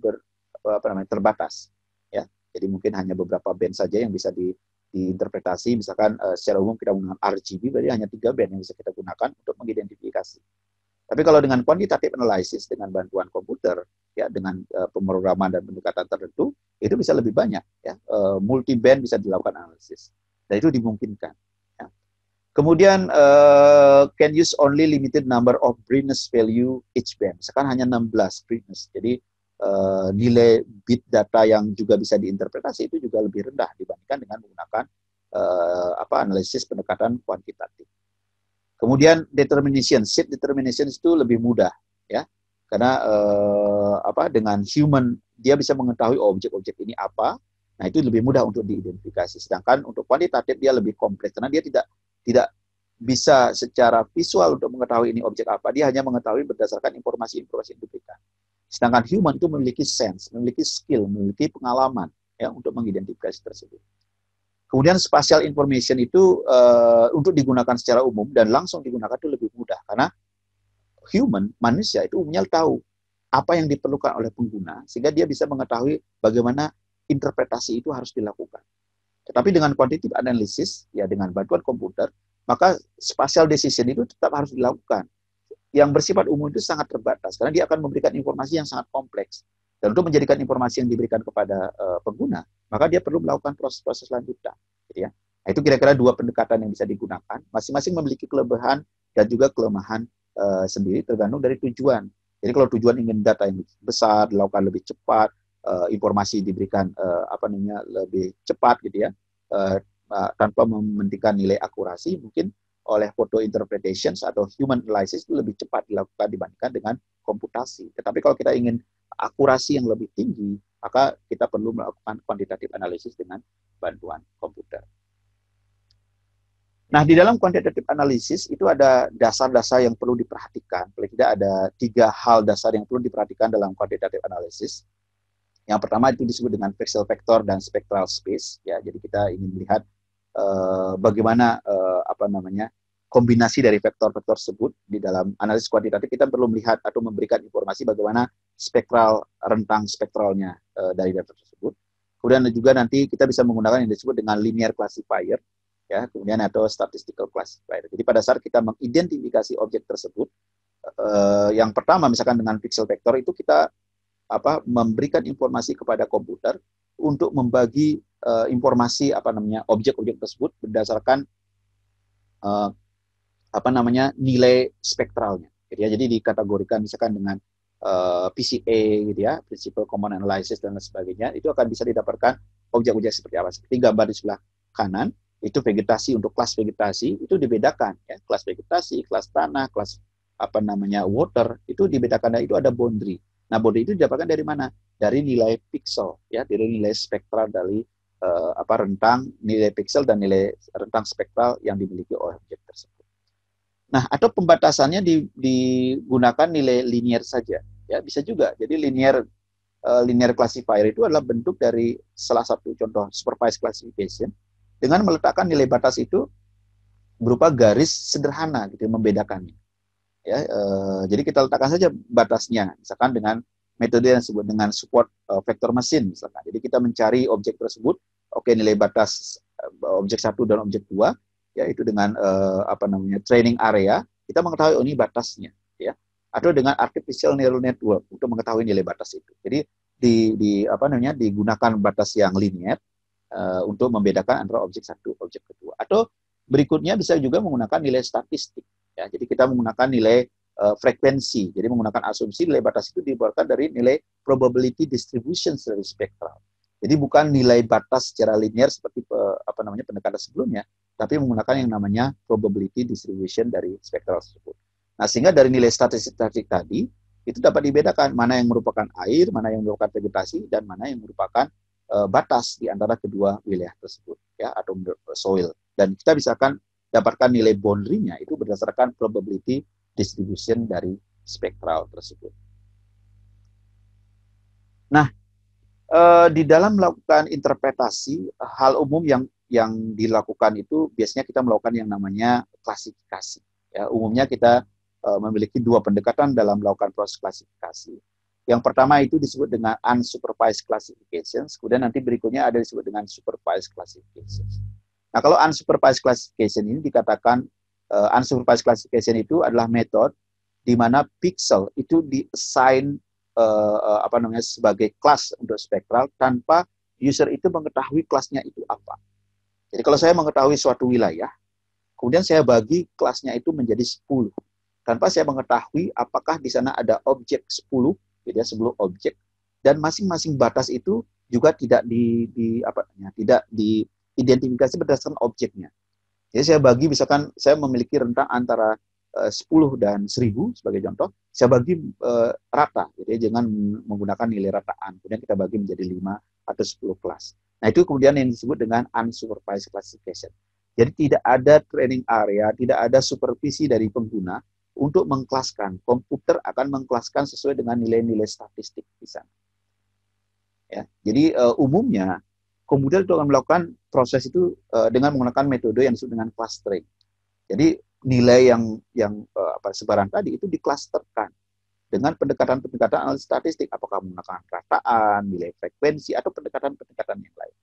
terbatas. Ya. Jadi mungkin hanya beberapa band saja yang bisa diinterpretasi. Misalkan secara umum kita menggunakan RGB, berarti hanya 3 band yang bisa kita gunakan untuk mengidentifikasi. Tapi kalau dengan quantitative analysis dengan bantuan komputer, ya dengan pemrograman dan pendekatan tertentu, itu bisa lebih banyak. Ya. Multi band bisa dilakukan analisis. Dan itu dimungkinkan. Ya. Kemudian can use only limited number of brightness value each band. Misalkan hanya 16 brightness. Jadi nilai bit data yang juga bisa diinterpretasi itu juga lebih rendah dibandingkan dengan menggunakan analisis pendekatan kuantitatif. Kemudian determination, set determination itu lebih mudah ya. Karena dengan human dia bisa mengetahui objek-objek ini apa. Nah, itu lebih mudah untuk diidentifikasi. Sedangkan untuk kuantitatif dia lebih kompleks karena dia tidak bisa secara visual untuk mengetahui ini objek apa. Dia hanya mengetahui berdasarkan informasi-informasi yang diberikan. Sedangkan human itu memiliki sense, memiliki skill, memiliki pengalaman ya untuk mengidentifikasi tersebut. Kemudian spatial information itu untuk digunakan secara umum dan langsung digunakan itu lebih mudah karena manusia itu umumnya tahu apa yang diperlukan oleh pengguna sehingga dia bisa mengetahui bagaimana interpretasi itu harus dilakukan. Tetapi dengan quantitative analysis ya dengan bantuan komputer, maka spatial decision itu tetap harus dilakukan. Yang bersifat umum itu sangat terbatas karena dia akan memberikan informasi yang sangat kompleks. Dan untuk menjadikan informasi yang diberikan kepada pengguna, maka dia perlu melakukan proses-proses lanjutan. Gitu ya. Nah, itu kira-kira 2 pendekatan yang bisa digunakan. Masing-masing memiliki kelebihan dan juga kelemahan sendiri tergantung dari tujuan. Jadi kalau tujuan ingin data yang besar, dilakukan lebih cepat, informasi diberikan lebih cepat gitu ya, tanpa mementingkan nilai akurasi, mungkin oleh photo interpretation atau human analysis itu lebih cepat dilakukan dibandingkan dengan komputasi. Tetapi kalau kita ingin akurasi yang lebih tinggi, maka kita perlu melakukan quantitative analysis dengan bantuan komputer. Nah, di dalam quantitative analysis itu ada dasar-dasar yang perlu diperhatikan. Paling tidak ada 3 hal dasar yang perlu diperhatikan dalam quantitative analysis. Yang pertama itu disebut dengan pixel vector dan spectral space. Ya, jadi kita ingin melihat bagaimana kombinasi dari vektor-vektor tersebut di dalam analisis kuantitatif. Kita perlu melihat atau memberikan informasi bagaimana rentang spektralnya dari data tersebut. Kemudian juga nanti kita bisa menggunakan yang disebut dengan linear classifier, ya, kemudian atau statistical classifier. Jadi pada saat kita mengidentifikasi objek tersebut, yang pertama misalkan dengan pixel vector itu kita memberikan informasi kepada komputer untuk membagi informasi objek-objek tersebut berdasarkan nilai spektralnya. Gitu ya. Jadi dikategorikan misalkan dengan PCA gitu ya, Principal Common Analysis dan lain sebagainya, itu akan bisa didapatkan objek-objek seperti apa. Seperti gambar di sebelah kanan, itu vegetasi untuk kelas vegetasi itu dibedakan ya. Kelas vegetasi, kelas tanah, kelas water itu dibedakan dan itu ada boundary. Nah, boundary itu didapatkan dari mana? Dari nilai pixel ya, dari nilai spektral dari rentang nilai pixel dan nilai rentang spektral yang dimiliki oleh objek tersebut. Nah, atau pembatasannya digunakan nilai linear saja, ya bisa juga. Jadi linear linear classifier itu adalah bentuk dari salah satu contoh supervised classification dengan meletakkan nilai batas itu berupa garis sederhana gitu membedakannya. Ya, jadi kita letakkan saja batasnya, misalkan dengan metode yang disebut dengan support vector machine misalkan. Jadi kita mencari objek tersebut, oke nilai batas objek 1 dan objek 2 yaitu dengan training area, kita mengetahui ini batasnya ya. Atau dengan artificial neural network untuk mengetahui nilai batas itu. Jadi digunakan batas yang linear untuk membedakan antara objek 1 objek kedua. Atau berikutnya bisa juga menggunakan nilai statistik ya. Jadi kita menggunakan nilai frekuensi. Jadi menggunakan asumsi nilai batas itu dikeluarkan dari nilai probability distribution dari spektral. Jadi bukan nilai batas secara linear seperti pendekatan sebelumnya, tapi menggunakan yang namanya probability distribution dari spektral tersebut. Nah, sehingga dari nilai statistik tadi itu dapat dibedakan mana yang merupakan air, mana yang merupakan vegetasi, dan mana yang merupakan batas di antara kedua wilayah tersebut ya, atau soil. Dan kita bisa dapatkan nilai boundary-nya itu berdasarkan probability distribution dari spektral tersebut. Nah, di dalam melakukan interpretasi hal umum yang dilakukan itu biasanya kita melakukan yang namanya klasifikasi. Ya, umumnya kita memiliki dua pendekatan dalam melakukan proses klasifikasi. Yang pertama itu disebut dengan unsupervised classification, kemudian nanti berikutnya ada disebut dengan supervised classification. Nah, kalau unsupervised classification ini dikatakan unsupervised classification itu adalah metode di mana pixel itu di-assign sebagai kelas untuk spektral tanpa user itu mengetahui kelasnya itu apa. Jadi kalau saya mengetahui suatu wilayah, kemudian saya bagi kelasnya itu menjadi 10. Tanpa saya mengetahui apakah di sana ada objek 10, gitu ya, 10 objek, dan masing-masing batas itu juga tidak diidentifikasi berdasarkan objeknya. Jadi saya bagi, misalkan saya memiliki rentang antara 10 dan 1000 sebagai contoh, saya bagi rata, gitu ya, dengan menggunakan nilai rataan. Kemudian kita bagi menjadi 5 atau 10 kelas. Nah, itu kemudian yang disebut dengan unsupervised classification. Jadi tidak ada training area, tidak ada supervisi dari pengguna untuk mengkelaskan. Komputer akan mengkelaskan sesuai dengan nilai-nilai statistik di sana. Ya, jadi umumnya komputer itu akan melakukan proses itu dengan menggunakan metode yang disebut dengan clustering. Jadi nilai yang sebaran tadi itu diklasterkan dengan pendekatan-pendekatan analisis statistik, apakah menggunakan rataan, nilai frekuensi, atau pendekatan-pendekatan yang lain.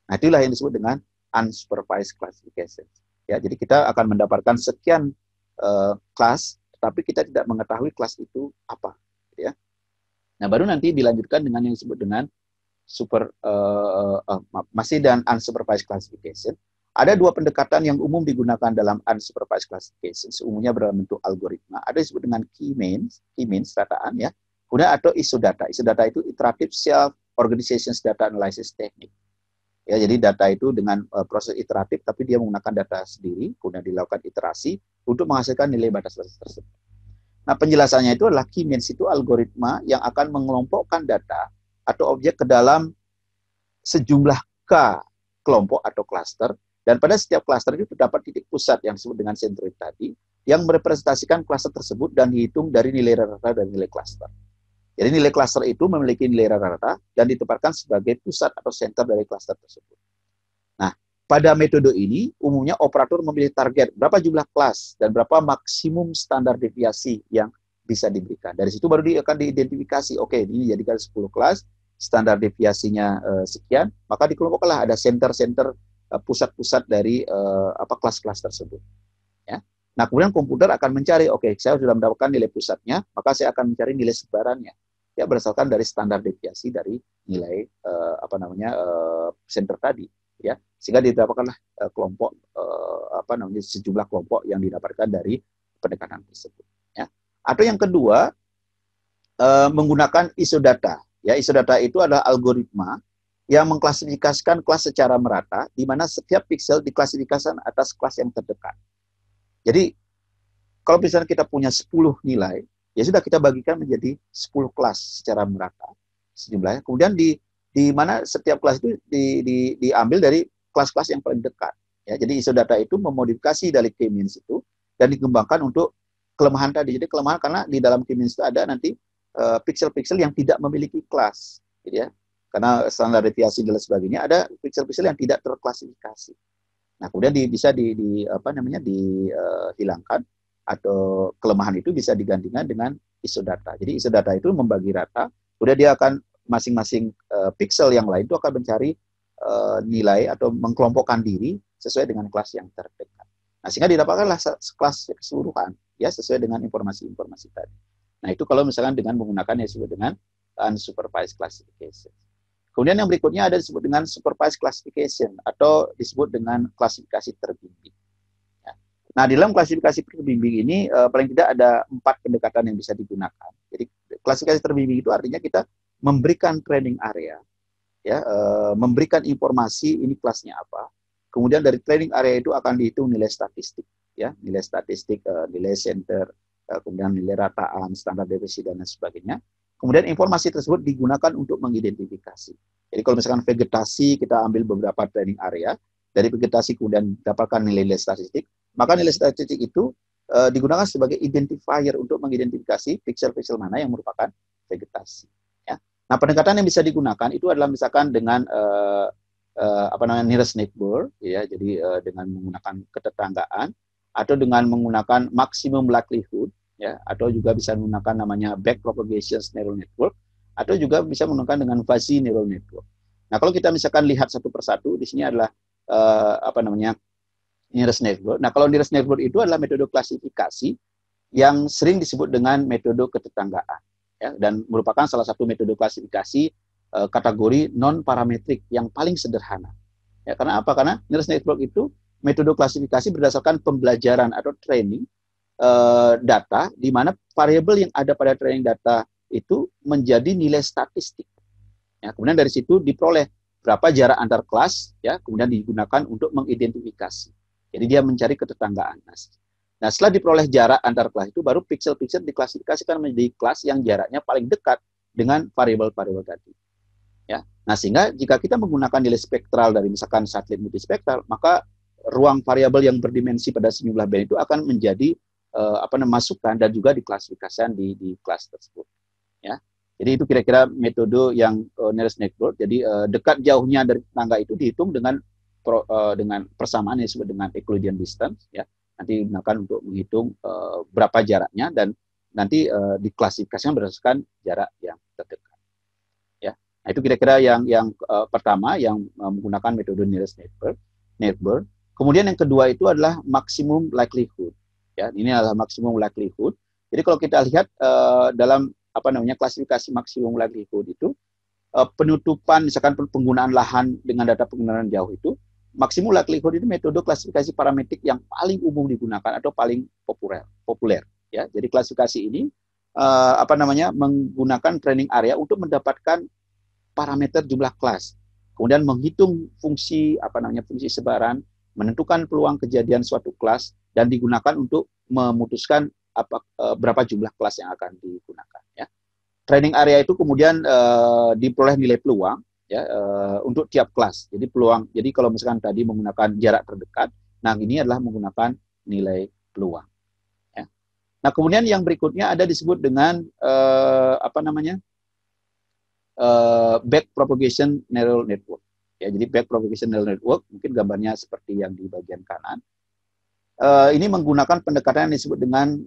Nah, itulah yang disebut dengan unsupervised classification. Ya, jadi kita akan mendapatkan sekian kelas, tapi kita tidak mengetahui kelas itu apa. Gitu ya. Nah, baru nanti dilanjutkan dengan yang disebut dengan masih dan unsupervised classification. Ada dua pendekatan yang umum digunakan dalam unsupervised classification, umumnya berbentuk algoritma. Ada disebut dengan key means rataan ya. Kemudian atau isodata. Isodata itu iterative self organization data analysis technique. Ya, jadi data itu dengan proses iteratif, tapi dia menggunakan data sendiri, kemudian dilakukan iterasi untuk menghasilkan nilai batas tersebut. Nah, penjelasannya itu adalah key means itu algoritma yang akan mengelompokkan data atau objek ke dalam sejumlah K kelompok atau cluster, dan pada setiap cluster itu terdapat titik pusat yang disebut dengan centroid tadi, yang merepresentasikan cluster tersebut dan dihitung dari nilai rata dan nilai cluster. Jadi nilai cluster itu memiliki nilai rata-rata dan ditempatkan sebagai pusat atau center dari cluster tersebut. Nah, pada metode ini umumnya operator memilih target berapa jumlah kelas dan berapa maksimum standar deviasi yang bisa diberikan. Dari situ baru akan diidentifikasi, oke, ini jadikan 10 kelas, standar deviasinya sekian, maka dikelompokkanlah ada center-center pusat-pusat dari kelas-kelas tersebut. Ya. Nah, kemudian komputer akan mencari, oke, saya sudah mendapatkan nilai pusatnya, maka saya akan mencari nilai sebarannya. Ya, berdasarkan dari standar deviasi dari nilai center tadi, ya. Sehingga didapatkanlah kelompok sejumlah kelompok yang didapatkan dari pendekatan tersebut, ya. Atau yang kedua, menggunakan isodata. Ya, isodata itu adalah algoritma yang mengklasifikasikan kelas secara merata, di mana setiap pixel diklasifikasikan atas kelas yang terdekat. Jadi, kalau misalnya kita punya 10 nilai, ya sudah kita bagikan menjadi 10 kelas secara merata sejumlahnya. Kemudian di mana setiap kelas itu diambil dari kelas-kelas yang paling dekat. Ya, jadi isodata itu memodifikasi dari k-means itu dan dikembangkan untuk kelemahan tadi. Jadi kelemahan karena di dalam k-means itu ada nanti pixel-pixel yang tidak memiliki kelas, gitu ya. Karena standar deviasi dan sebagainya, ada pixel-pixel yang tidak terklasifikasi. Nah, kemudian bisa dihilangkan, atau kelemahan itu bisa digantikan dengan isodata. Jadi isodata itu membagi rata, kemudian dia akan masing-masing pixel yang lain itu akan mencari nilai atau mengkelompokkan diri sesuai dengan kelas yang terdekat. Nah, sehingga didapatkanlah kelas keseluruhan ya sesuai dengan informasi-informasi tadi. Nah, itu kalau misalkan dengan menggunakan yang disebut dengan unsupervised classification. Kemudian yang berikutnya ada disebut dengan supervised classification atau disebut dengan klasifikasi terbimbing. Ya. Nah, di dalam klasifikasi terbimbing ini paling tidak ada 4 pendekatan yang bisa digunakan. Jadi klasifikasi terbimbing itu artinya kita memberikan training area, ya, memberikan informasi ini kelasnya apa. Kemudian dari training area itu akan dihitung nilai statistik, ya, nilai statistik, nilai center, kemudian nilai rataan, standar deviasi dan lain sebagainya. Kemudian informasi tersebut digunakan untuk mengidentifikasi. Jadi kalau misalkan vegetasi, kita ambil beberapa training area, dari vegetasi kemudian dapatkan nilai-nilai statistik, maka nilai statistik itu digunakan sebagai identifier untuk mengidentifikasi pixel-pixel mana yang merupakan vegetasi. Ya. Nah, pendekatan yang bisa digunakan itu adalah misalkan dengan nearest neighbor, ya, jadi dengan menggunakan ketetanggaan, atau dengan menggunakan maximum likelihood, ya, atau juga bisa menggunakan namanya backpropagation neural network, atau juga bisa menggunakan dengan fuzzy neural network. Nah, kalau kita misalkan lihat satu persatu, di sini adalah nearest neighbor. Nah, kalau nearest neighbor itu adalah metode klasifikasi yang sering disebut dengan metode ketetanggaan, ya, dan merupakan salah satu metode klasifikasi kategori non parametrik yang paling sederhana. Ya, karena apa? Karena nearest network itu metode klasifikasi berdasarkan pembelajaran atau training data, di mana variabel yang ada pada training data itu menjadi nilai statistik. Ya, kemudian dari situ diperoleh berapa jarak antar kelas, ya, kemudian digunakan untuk mengidentifikasi. Jadi dia mencari ketetanggaan. Nah, setelah diperoleh jarak antar kelas itu, baru pixel-pixel diklasifikasikan menjadi kelas yang jaraknya paling dekat dengan variabel-variabel tadi. Ya, nah sehingga jika kita menggunakan nilai spektral dari misalkan satelit multispektral, maka ruang variabel yang berdimensi pada sejumlah band itu akan menjadi masukan dan juga diklasifikasikan di kelas tersebut. Ya, jadi itu kira-kira metode yang nearest neighbor. Jadi dekat jauhnya dari tetangga itu dihitung dengan persamaan yang disebut dengan Euclidean distance. Ya, nanti digunakan untuk menghitung berapa jaraknya dan nanti diklasifikasikan berdasarkan jarak yang terdekat. Ya, nah itu kira-kira yang pertama yang menggunakan metode nearest neighbor. Kemudian yang kedua itu adalah maximum likelihood. Ya, ini adalah maximum likelihood. Jadi kalau kita lihat dalam klasifikasi maksimum likelihood itu penutupan misalkan penggunaan lahan dengan data pengenalan jauh itu, maksimum likelihood itu metode klasifikasi parametrik yang paling umum digunakan atau paling populer. Ya, jadi klasifikasi ini menggunakan training area untuk mendapatkan parameter jumlah kelas, kemudian menghitung fungsi fungsi sebaran, menentukan peluang kejadian suatu kelas, dan digunakan untuk memutuskan berapa jumlah kelas yang akan digunakan. Ya. Training area itu kemudian diperoleh nilai peluang, ya, untuk tiap kelas. Jadi peluang. Jadi kalau misalkan tadi menggunakan jarak terdekat, nah ini adalah menggunakan nilai peluang. Ya. Nah kemudian yang berikutnya ada disebut dengan backpropagation neural network. Ya, jadi backpropagation neural network mungkin gambarnya seperti yang di bagian kanan. Ini menggunakan pendekatan yang disebut dengan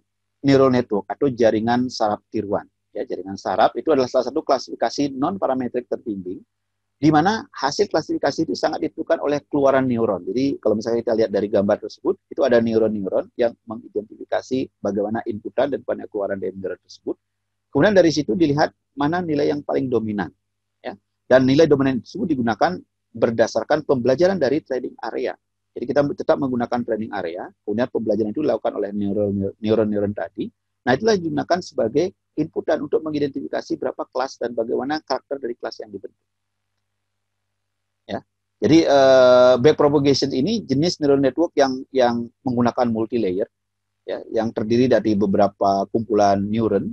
neural network atau jaringan saraf tiruan. Ya, jaringan saraf itu adalah salah satu klasifikasi non parametrik terbimbing, di mana hasil klasifikasi itu sangat ditentukan oleh keluaran neuron. Jadi kalau misalnya kita lihat dari gambar tersebut, itu ada neuron-neuron yang mengidentifikasi bagaimana inputan dan banyak keluaran dari neuron tersebut. Kemudian dari situ dilihat mana nilai yang paling dominan. Ya. Dan nilai dominan tersebut digunakan berdasarkan pembelajaran dari training area. Jadi kita tetap menggunakan training area, kemudian pembelajaran itu dilakukan oleh neuron-neuron tadi. Nah, itulah digunakan sebagai inputan untuk mengidentifikasi berapa kelas dan bagaimana karakter dari kelas yang dibentuk. Ya. Jadi backpropagation ini jenis neural network yang menggunakan multi-layer, ya, yang terdiri dari beberapa kumpulan neuron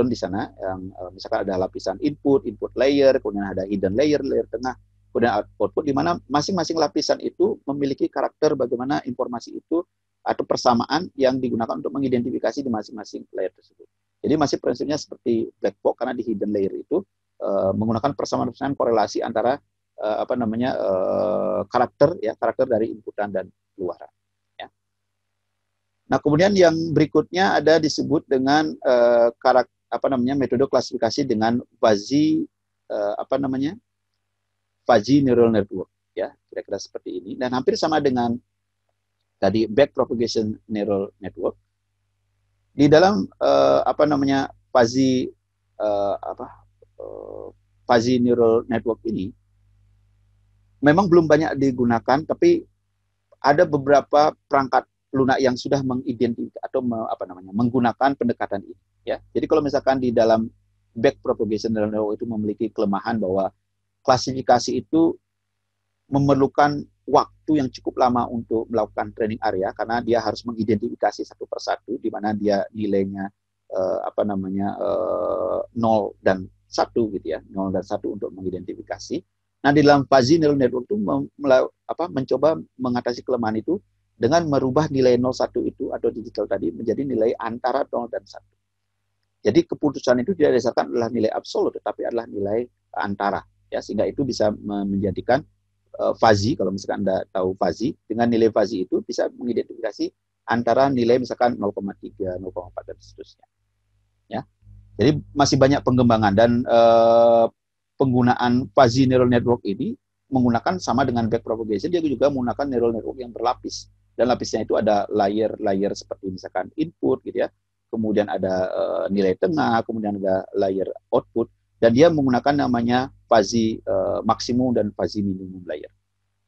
di sana, yang misalkan ada lapisan input layer, kemudian ada hidden layer tengah, kemudian output, di mana masing-masing lapisan itu memiliki karakter bagaimana informasi itu atau persamaan yang digunakan untuk mengidentifikasi di masing-masing layer tersebut. Jadi masih prinsipnya seperti black box, karena di hidden layer itu menggunakan persamaan korelasi antara karakter dari inputan dan luaran. Ya. Nah, kemudian yang berikutnya ada disebut dengan metode klasifikasi dengan fuzzy fuzzy neural network, ya, kira-kira seperti ini, dan hampir sama dengan tadi backpropagation neural network. Di dalam fuzzy fuzzy neural network ini memang belum banyak digunakan, tapi ada beberapa perangkat lunak yang sudah mengidentifikasi atau menggunakan pendekatan ini. Ya, jadi kalau misalkan di dalam backpropagation neural network itu memiliki kelemahan bahwa klasifikasi itu memerlukan waktu yang cukup lama untuk melakukan training area, karena dia harus mengidentifikasi satu persatu di mana dia nilainya 0 dan 1 gitu ya, 0 dan 1 untuk mengidentifikasi. Nah, di dalam fuzzy neural network itu mencoba mengatasi kelemahan itu dengan merubah nilai 01 itu atau digital tadi menjadi nilai antara 0 dan 1. Jadi keputusan itu tidak didasarkan adalah nilai absolut, tetapi adalah nilai antara, ya, sehingga itu bisa menjadikan fuzzy, kalau misalkan Anda tahu fuzzy, dengan nilai fuzzy itu bisa mengidentifikasi antara nilai misalkan 0,3, 0,4 dan seterusnya. Ya. Jadi masih banyak pengembangan, dan penggunaan fuzzy neural network ini menggunakan sama dengan backpropagation, dia juga menggunakan neural network yang berlapis, dan lapisnya itu ada layer-layer seperti misalkan input gitu ya, kemudian ada nilai tengah, kemudian ada layer output, dan dia menggunakan namanya fuzzy maksimum dan fuzzy minimum layer.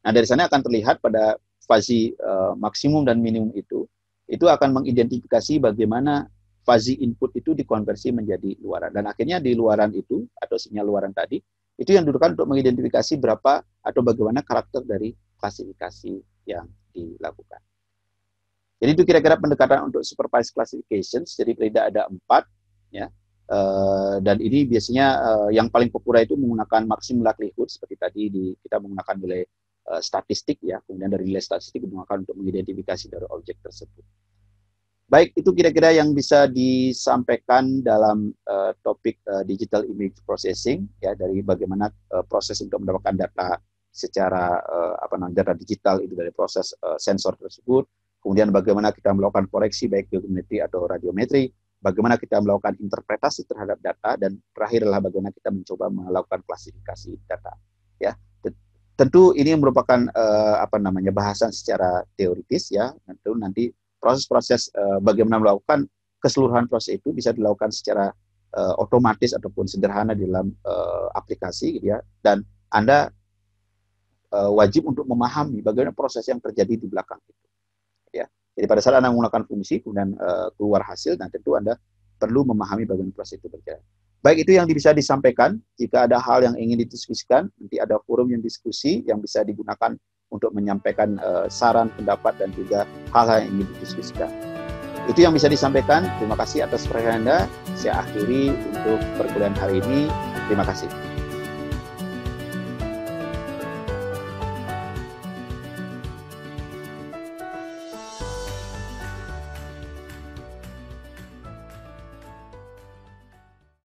Nah, dari sana akan terlihat pada fuzzy maksimum dan minimum itu akan mengidentifikasi bagaimana fuzzy input itu dikonversi menjadi luaran. Dan akhirnya di luaran itu, atau sinyal luaran tadi, itu yang digunakan untuk mengidentifikasi berapa atau bagaimana karakter dari klasifikasi yang dilakukan. Jadi itu kira-kira pendekatan untuk supervised classifications. Jadi tidak ada 4, ya. Dan ini biasanya yang paling populer itu menggunakan maximum likelihood, seperti tadi kita menggunakan nilai statistik, ya. Kemudian dari nilai statistik digunakan untuk mengidentifikasi dari objek tersebut. Baik, itu kira-kira yang bisa disampaikan dalam topik digital image processing, ya, dari bagaimana proses untuk mendapatkan data secara data digital itu dari proses sensor tersebut, kemudian bagaimana kita melakukan koreksi baik geometri atau radiometri, bagaimana kita melakukan interpretasi terhadap data, dan terakhir adalah bagaimana kita mencoba melakukan klasifikasi data. Ya, tentu ini merupakan bahasan secara teoritis, ya. Tentu nanti proses-proses bagaimana melakukan keseluruhan proses itu bisa dilakukan secara otomatis ataupun sederhana di dalam aplikasi, gitu ya. Dan Anda wajib untuk memahami bagaimana proses yang terjadi di belakang itu. Ya. Jadi pada saat Anda menggunakan fungsi kemudian keluar hasil, dan tentu Anda perlu memahami bagaimana proses itu berjalan. Baik, itu yang bisa disampaikan. Jika ada hal yang ingin didiskusikan, nanti ada forum yang diskusi yang bisa digunakan untuk menyampaikan saran, pendapat, dan juga hal-hal yang ingin didiskusikan. Itu yang bisa disampaikan. Terima kasih atas perhatian Anda. Saya akhiri untuk perkuliahan hari ini. Terima kasih.